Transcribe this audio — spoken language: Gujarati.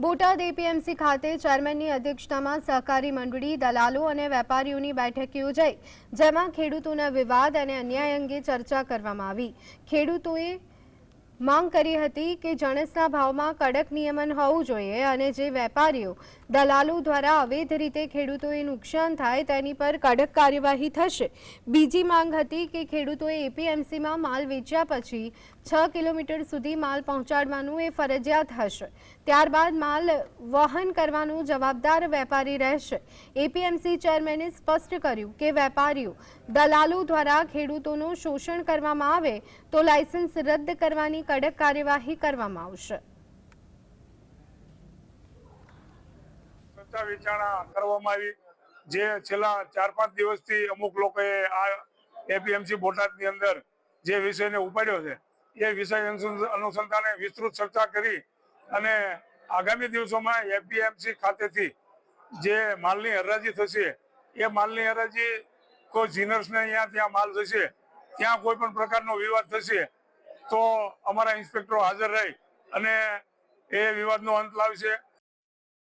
બોટાદ એપીએમસી ખાતે ચેરમેનની અધ્યક્ષતામાં સહકારી મંડળી, દલાલો અને વેપારીઓની બેઠક યોજાઈ, જેમાં ખેડૂતોના વિવાદ અને અન્યાય અંગે ચર્ચા કરવામાં આવી। ખેડૂતોએ માંગ કરી હતી કે જણસના ભાવમાં કડક નિયમન હોવું જોઈએ અને જે વેપારીઓ, દલાલો દ્વારા અવૈધ રીતે ખેડૂતોએ નુકસાન થાય તેની પર કડક કાર્યવાહી થશે। બીજી માંગ હતી કે ખેડૂતોએ એપીએમસીમાં માલ વેચ્યા પછી 6 કિલોમીટર સુધી માલ પહોંચાડવાનું એ ફરજિયાત હશે। ત્યારબાદ માલ વહન કરવાનું જવાબદાર વેપારી રહેશે। એપીએમસી ચેરમેને સ્પષ્ટ કર્યું કે વેપારીઓ, દલાલો દ્વારા ખેડૂતોનું શોષણ કરવામાં આવે તો લાયસન્સ રદ કરવાની કડક કાર્યવાહી કરવામાં આવશે। વિચારણા કરવામાં આવી, જે છેલ્લા 4-5 દિવસથી અમુક લોકોએ આ એપીએમસી બોટાદની અંદર જે વિષયને ઉપાડ્યો છે એ વિષય અનુસંધાને વિસ્તૃત ચર્ચા કરી અને આગામી દિવસોમાં એપીએમસી ખાતેથી જે માલની હરાજી થશે એ માલની હરાજી કોઈ જીનર્સને અહીંયા ત્યાં માલ જશે, ત્યાં કોઈ પણ પ્રકારનો વિવાદ થશે તો અમારા ઇન્સ્પેક્ટરો હાજર રહી અને એ વિવાદનો અંત લાવશે।